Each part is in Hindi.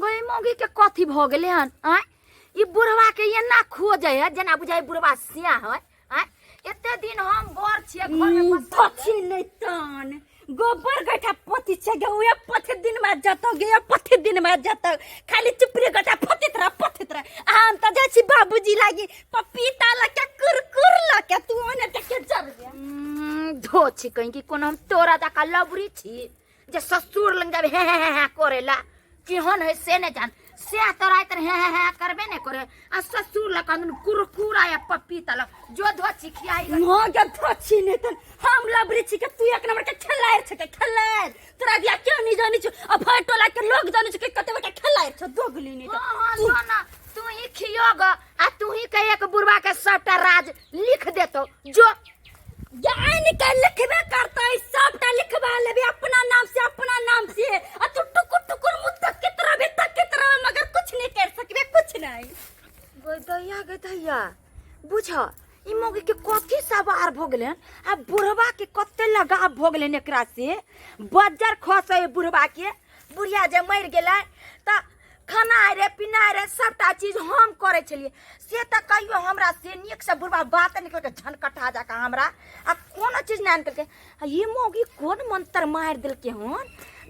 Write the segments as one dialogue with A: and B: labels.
A: गई मोगी के कथी भ गेले हन आ ई बुढ़वा के ये ना खोजे है जना बुझाई बुढ़वा सिया है आ एते दिन हम घर छिए घर में
B: पछी नहीं तान गोबर गठा पति छ गे उए पथे दिन में जत गे पथे दिन में जत खाली चिपरी गठा पतित रह हम त जाछि बाबूजी लागी पपीता लके कुरकुर लके तू ओने तके जब गे
A: धो छी कहीं कि कोन हम तोरा दा लबरी छी जे ससुर लंग जाबे हे करेला केहन है से ने जान से तोरा इतर हे करबे ने करे आ ससुर ल कान कुरकुरा या पपीता ल जो धो छी खियाई
B: हो गे धोछि नहीं तन हम लबरी छी के तू एक नंबर के खेलायर छ के खेलायर तोरा दिया क्यों नहीं जानी छ आ फटोला के लोग जानी छ के कते बटा खेलायर छ दोगली नहीं
A: हां सोना तू ही खियोग आ तू ही के एक बुढ़वा के सबटा राज लिख देतो जो
B: ज्ञान के लिखबे करता है सबटा लिखवा लेबे अपना नाम से आ तू टुकुर टुकुर मुद्दा के तरह मगर कुछ नहीं कर सकबे कुछ नहीं
A: गे दैया बुझ ई मोगी के कथी सवार भ गेले आ बुढ़वा के कते लगाव भ गेले एकरा से बज्जर खसे बुढ़वा के बुढ़िया जे मर गेलै त खाना रे पीना रे सबटा चीज हम करे छलिए से त कहियो हमरा से नीक से बुढ़वा बात निकल के झनकटा जाका हमरा आ कोनो चीज ना निकल के ये मोगी कोन मंत्र मार देल के हन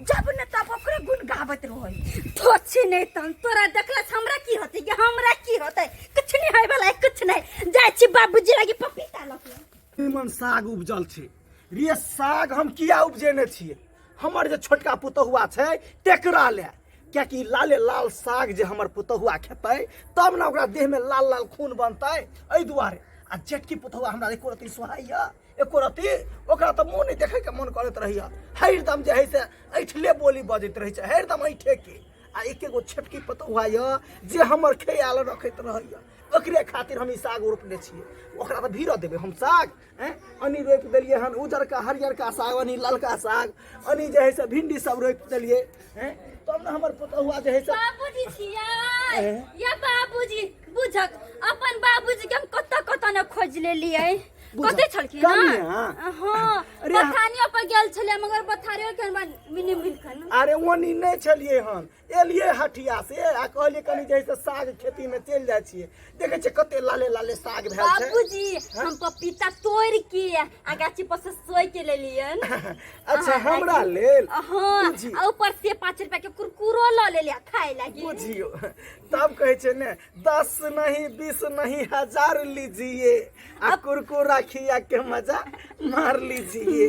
A: जब न तब ओकरे गुण गावत रहै
B: थोछि नहीं तन तोरा देखलस हमरा की होतै कि हमरा की होतै कुछ नहीं होय वाला कुछ नहीं जाय छी बाबूजी लागी पपीता लके
C: निमन साग उपजल छै रे साग हम किया उपजेने छियै हमर जे छोटका पुतहुआ छै तेकरा ले क्या कि लाले लाल साग जे हमर पुतहुआ खेतै तब ना ओकरा देह में लाल लाल खून बनतै एहि दुआरे आ जेटकी पुतहुआ हमरा एको रति सोहाइया एको रति ओकरा त मुंह नहीं देखे के मन करत रहिया हरदम जे है से ऐठले बोली बजैत रहै छै हरदम ऐठे के आ एकेगो छोटकी पुतहुआ य जे हमर ख्याल रखैत रहैया ओकरे खातिर हम ई साग रोपने छियै ओकरा त भीड़ देबे हम साग अनि रोप देलिए हन उजर का हरियर का साग अनि ललका साग अनि जे है से भिंडी सब रोप देलिए तब न हमर पुतहुआ जे है से
B: बाबूजी छिया या बाबूजी बुझक अपन बाबूजी के हम कत न खोज लेलिए कते छलकी ना हां बथानिया पर गेल छले मगर बथारियो के मिनी मिल खन
C: अरे ओनी नहीं छलिए हन एलिए हटिया से आ कहलिए कनी जे से साग खेती में चल जाय छिए देखे छ कते लाले लाले साग भेल छै
B: बाबूजी हम पपीता तोड़ के आ गाछी पर से सोई के लेलियन
C: अच्छा हमरा लेल
B: हां ऊपर से 5 रुपया के कुरकुरो ल लेलिया खाए लागी
C: बुझियो तब कहे छै ने 10 नहीं 20 नहीं 1000 लीजिए आ कुरकुरा खिया के मजा मार लीजिए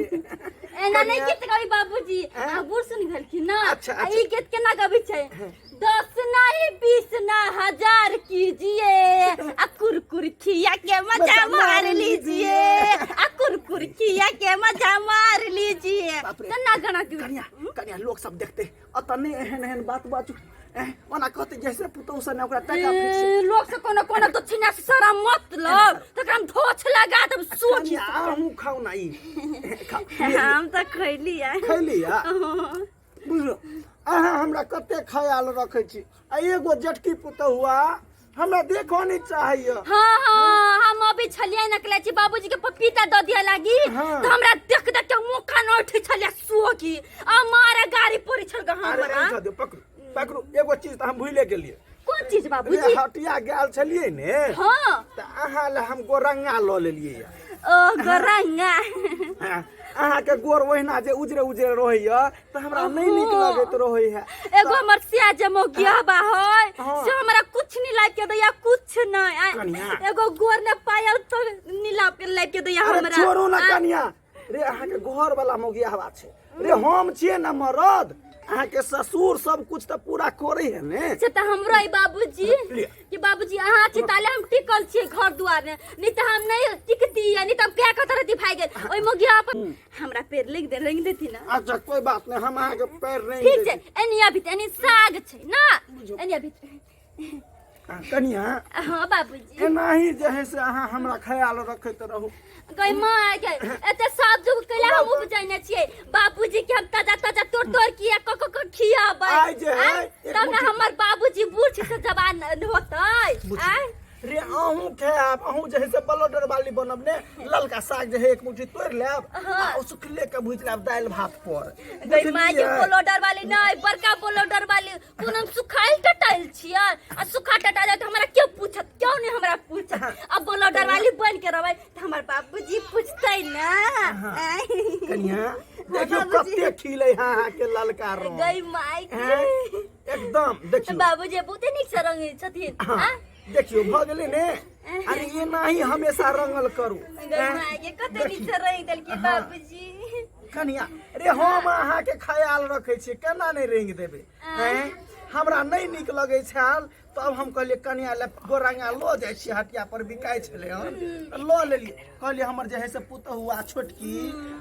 B: एना नहीं गीत गावी बाबूजी आ बुढ़ सुन गलखिन ना
C: अच्छा
B: ई गीत केना गाबै छै 10 नहीं 20 ना 1000 कीजिए आ कुरकुर खिया के मजा मार लीजिए आ कुरकुर खिया के मजा मार लीजिए केना गाना
C: कनिया लोग सब देखते अतने एहन एहन बात बाजू ओना कहते जैसे पुतौ से ओकरा टका फिक्स
B: लोग से कोनो तो छिना से सारा मतलब तकरा हम धोछ लगा तब सोच
C: हम खाऊ ना ई
B: हम त खैली
C: आ बुझलो अहाँ हमरा कते ख्याल रखै छी आ एगो जटकी पुतहुआ हमरा देखो नहीं चाहिए
B: हां हम अभी छलिए नकले छी बाबूजी के पपीता द दिया लागी तो हमरा देख के मुंह कान उठै छलिए सोकी आ मारे गाड़ी पड़ी छल ग हमरा
C: अरे पकड़ू एगो चीज त हम भूले गेलिए
B: कोन चीज बाबूजी
C: हटिया गेल छलिए ने
B: हां
C: त अहाँ ले हम गोरंगा ल लेलिए
B: ओ गोरंगा
C: अहाँ के गोर ओहिना जे उजरे रहैया त हमरा नहीं नीक लागत रहै है
B: एगो हमर सिया जे मोगिया बा होय से हमरा कुछ नहीं लाग के दैया कुछ नहीं एगो गोर ने पायल तो नीला पे लाग के दैया हमरा
C: अरे छोड़ो ना कनिया रे अहाँ के घर वाला मोगिया हवा छै रे हम छिए ना मरद अहाँ के ससुर सब कुछ त पूरा करे है ने
B: से त हमरो ई बाबूजी कि बाबूजी अहाँ छी ताले हम टिकल छी घर दुआर ने नहीं त हम नहीं टिकती नहीं त क्या कत रहती भाई गेल ओइ मोगिया पर हमरा पैर लिख दे रंग देती ना
C: अच्छा कोई बात नहीं हम अहाँ के पैर नहीं
B: ठीक छै एनिया भी एनी साग छै ना एनिया भी
C: कनिया
B: हां बाबूजी
C: एनाही जे है से अहाँ हमरा ख्याल रखैत रहू
B: गई मां के एते सब जो कला हम उपजाइने छियै बाबूजी के हम ताजा तोड़ किया क खियाबै
C: आइ जे है
B: तब ना हमर बाबूजी बूढ़ से जवान होतै
C: रे अहूँ खाब अहूँ जे है से बलोडर वाली बनब ने ललका साग जे है एक मुट्ठी तोड़ लेब आ सुखले के भूज लेब दाल भात पर
B: गई माय के बोलोडर वाली नहीं बड़का बोलोडर वाली कोन हम सुखाइल टटाइल छियै आ सुखा टटा जाए त हमरा क्यों पूछत क्यों नहीं हमरा पूछत अब बोलोडर वाली बन के रहबै त हमर बाबूजी पूछतै ना
C: कन्या देखियो कते खिलै हाँ के ललका रंग
B: गई माय
C: एकदम देखियो
B: बाबूजी बहुते नीक से रंगे छथिन हां
C: देखियो भ गेलै ने अरे ये नहीं हमेशा रंगल करू
B: गई माय के कते नीक से रंग देल के बाबूजी
C: कन्या रे हम अहाँ के ख्याल रखे छी केना नहीं रेंग देबे हैं हमरा नहीं निक लगे छाल तब हम कहलिए कन्या ले गोरंगा लो जाय छी हटिया पर बिकाय छले हन लो लेलिए कहलिए हमर जे है से पुतहुआ छोटकी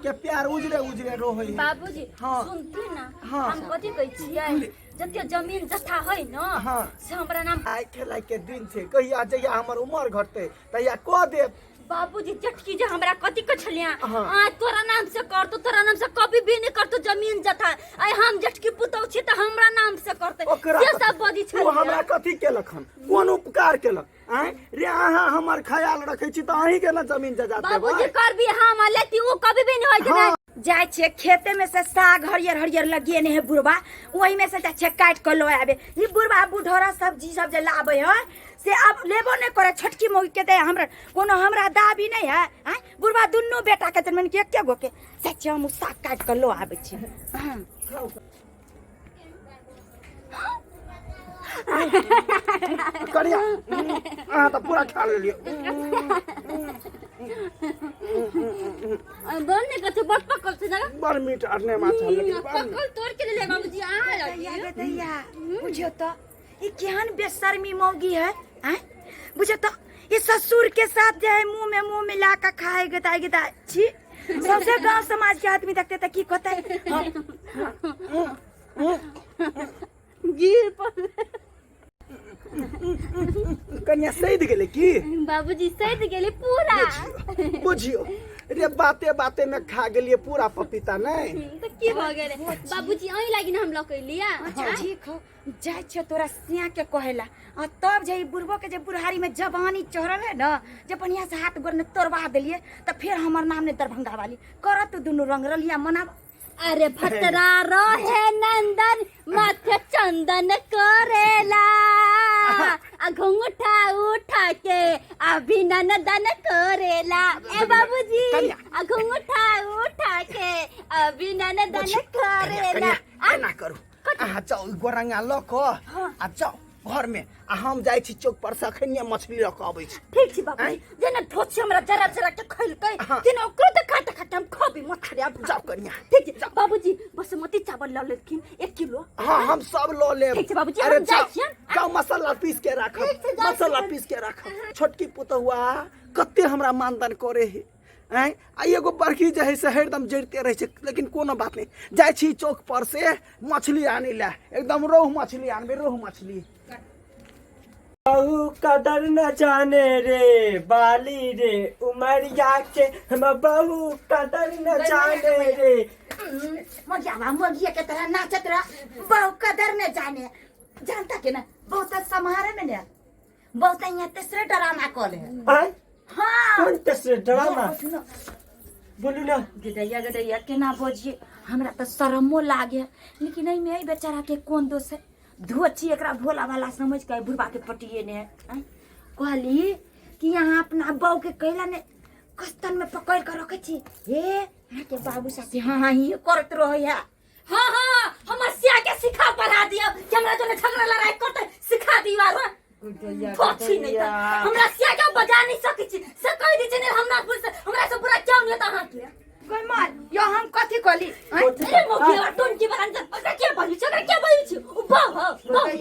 C: के प्यार उजरे उजरे रोहै
B: बाबूजी सुनती ना हम कथि कहै छियै जते जमीन जथा है न से हमरा नाम
C: आइ खेलाइ के दिन छै कहिया जहिया हमर उमर घटते तहिया क देब
B: बाबूजी जटकी जे हमरा कथि क छलिया आ तोरा नाम से कर तो तोरा नाम से कभी भी नहीं कर तो जमीन जथा आई हम जटकी पुतौ छी त हमरा नाम से करते से सब बदी छलिया
C: ओ हमरा कथि केलखन कोन उपकार केलक आइ रे अहाँ हमर ख्याल रखे छी त अहीं के ना जमीन जजा देबै
B: बाबूजी करबी हम लेती ओ कभी भी नहीं होय छै
A: जाय छे खेते में से साग हरियर हरियर लगेने है बुढ़वा वही में से जाय छे काट के लो आबे ई बुढ़वा बुढ़ौरा सब्जी सब जे लाबे है से अब लेबो नहीं करे छोटकी मौगी के दे हमरा कोनो हमरा दाबी नहीं है हैं बुढ़वा दुन्नु बेटा के मन के एके गो के सच्चे हम साग काट के लो आबे छी
C: करिया अहाँ त पूरा खा लेलियो
B: दोन ने कथे बट पकल छ ना
C: बड़ मीठ अरने माछा लेकिन
B: पकल तोड़ के ले बाबूजी आ
A: ये दैया बुझियो तो ये केहन बेशर्मी मौगी है हैं बुझियो तो ये ससुर के साथ जो है मुंह में मिला कर खाए गदाई छी सबसे गांव समाज के आदमी देखते त की कहते
B: गिर पर
C: कन्या सैद गेले की
B: बाबूजी सैद गेले पूरा
C: बुझियो रे बाते बाते में खा गेलिए पूरा पपीता नहीं
B: तो की भ गेले बाबूजी अही लागि न हम लकैलिया
A: अच्छा ठीक हो जाय छ तोरा सिया के कहेला आ तब जे बुढ़बो के जे बुढ़ारी में जवानी चढ़ल है ना जे बढ़िया से हाथ गोर ने तोड़वा देलिए त फिर हमर नाम ने दरभंगा वाली करत दुनु रंग रलिया मना
B: अरे भतरा रहे नंदन माथे चंदन करेला आ घुंघटा उठा के अभिनंदन करेला ए बाबूजी आ घुंघटा उठा के अभिनंदन करेला
C: ना करू अहाँ जाओ गोरंगा ल क आ जाओ घर में आ हम जाय छी चौक पर से अखनिया मछली ल क आबै छी
B: ठीक छी बाबू जेना ठोछ हमरा जरा जरा के खैलकै तेना ओकरो त खाते हम खबी मछली अब
C: जाओ कन्या
B: ठीक छै बाबूजी बासमती चावल ल लेकिन 1 किलो
C: हां हम सब ल लेब
B: ठीक छै बाबूजी
C: अरे
B: हम जाय छियन
C: जाओ मसाला पीस के राखब मसाला पीस के राखब छोटकी पुतहुआ कते हमरा मानदान करे है हैं आ एगो बरखी जे है से हरदम जड़ते रहे छै लेकिन कोनो बात नहीं जाय छी चौक पर से मछली आने ला एकदम रोहू मछली आनबे रोहू मछली
D: बहू कदर न जाने रे बाली रे उमरिया के हम बहू कदर न जाने रे
A: मोगिया के तरह नाचत रहा बहु कदर न जाने जानता के ना बहुत समारे में ने बहुत यहाँ तीसरे ड्रामा कॉल है हाँ
D: कौन तीसरे ड्रामा बोलू ना
A: गदैया केना बोझिए हमरा तो शरमो लागे लेकिन नहीं में बेचारा के कौन दोष है धोची एकरा भोला वाला समझ के बुढ़वा के पटिए ने कहली कि यहाँ अपना बहू के कहला ने कस्तन में पकड़ कर रखे छी हे यहाँ के बाबू साथी हाँ ये करत रहे है
B: हां हमर सिया के सिखा पढ़ा दियो कि हमरा जो झगड़ा लड़ाई करते सिखा दियो फोची नहीं था हमरा सिया के बजा नहीं सकै छी से कह दी ने हमरा से बुरा क्यों नहीं अहाँ के
A: कोई मार यो हम कथी कहली
B: अरे मोगिया टोन की बरन पकड़ के बोली छी ओ बाह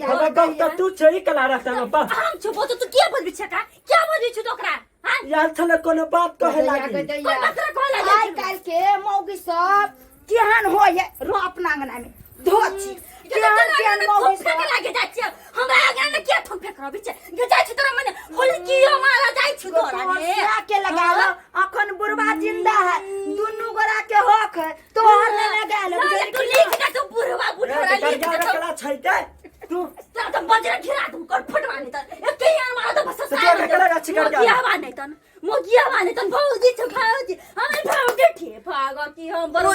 D: हमरा गाँव त तू छई कला रहता न बा
B: हम छबो तो तू क्या बोलबी छका क्या बोलबी छु तोकरा हां
D: यार थने कोनो बात कहे लागी
B: कोई बात कहला
A: आई काल के मौगी सब केहन होय रो अपना अंगना में धोची केहन मौगी सब
B: लागे जाय छी हमरा आगे ने क्या ठोक फेक रहबी छ गे जाय छी तोरा मने होलकियो मारा जाय छी तोरा ने
A: के लगालो अखन बुढ़वा जिंदा है दुनु गोरा के हक है तोहर ने लगालो
B: तू लिख दे तू बुढ़वा बुढ़वा लिख दे
D: कला छै ते
B: तेरा तो बजरा घिरा दूं कर फटवा नहीं तन एक के यार मारा तो बस
D: तो क्या करेगा चिकन क्या?
B: मोगिया बा नहीं तन मोगिया बा नहीं तन भौजी छखाओजी हमें भाव देठी भागो की हम बरो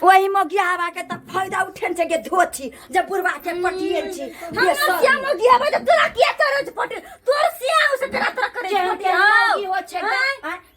A: वही मोगिया हवा के त फायदा उठेन से के धोची जब बुरबा के पटियन छी
B: हम क्या मोगिया बा तोरा क्या करे पटे तोर सिया उसे तेरा तरह करे
A: के मोगी हो छे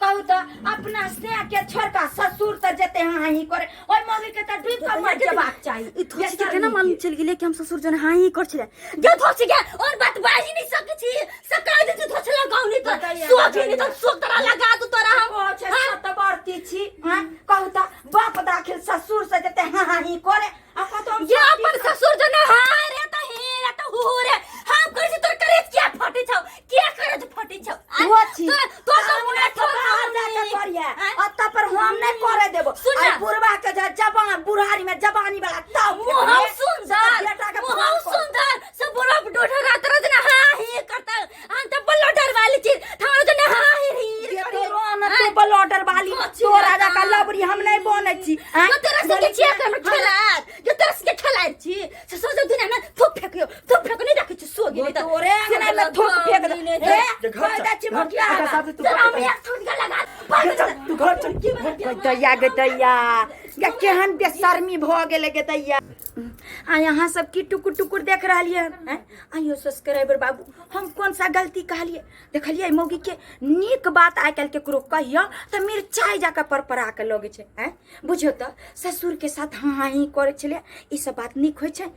A: कहू तो अपना से के छोरका ससुर त जते हां ही करे ओय मोगी के त दुई पर मर जबाक चाहिए
B: ई थोची के केना मालूम चल गेले कि हम ससुर जन हां ही कर छिले जे थोची के और बात बाजी नहीं सके छी सका दे तू थोच लगाऊ नहीं तो सोची नहीं तो सो तरह लगा दू तोरा हम
A: ओ छे सतबरती छी हां कहू तो बाप दाखिल ससुर से जते हां ही करे आ तो
B: ये अपन ससुर जन हां रे त हे रे त हो रे हम कर छी तोर करे क्या फटे छौ क्या करे तू फटे छौ
A: होची
B: तो
A: हमने तो बाहर जाके करिए अत्ता पर हम नहीं करे देबो आई बुरबा के जबान बुढ़ारी में जबानी वाला तब
B: मुहाव सुंदर सब बोला डोठा रात रात ना हां ही करता हम तो बल्लोडर वाली चीज थारो जन हां ही
A: तू बलॉटर वाली तोरा का लबरी हम नहीं बने छी
B: जो तेरा से के छिया कर खेला जो तेरा से खेला छी से सोच दिन ना थोक फेक नहीं रखे छी सो गेली त
A: तोरे अंगना में थोक फेक दे ए फायदा छी मोगिया
B: हम एक थोक लगा
D: तू घर चल
A: गदैया या केहन बेशर्मी भ गेले गदैया आ यहाँ सब की टुकुर टुकुर देख रही है आइयो सब्सक्राइबर बाबू हम कौन सा गलती कहलिए देखलिए मौगी के नीक बात आइ काल्हि केकरो कहियो तो मिरचाई जाके परपरा के लगे छे बुझो तो ससुर के साथ हाँ ही करे छले ई सब बात नीक होय छे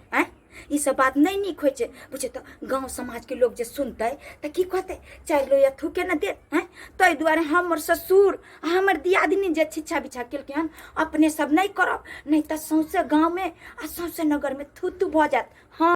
A: ई सब बात नहीं नीक होय छे बुझे तो गांव समाज के लोग जे सुनते त की कहते चार लो या थूके न दे तै दुआरे हमर ससुर हमर दियादनी जे छिछा बिछा केलके हन अपने सब नहीं करब नहीं त सौसे गांव में आ सौसे नगर में थू भ जात। हाँ।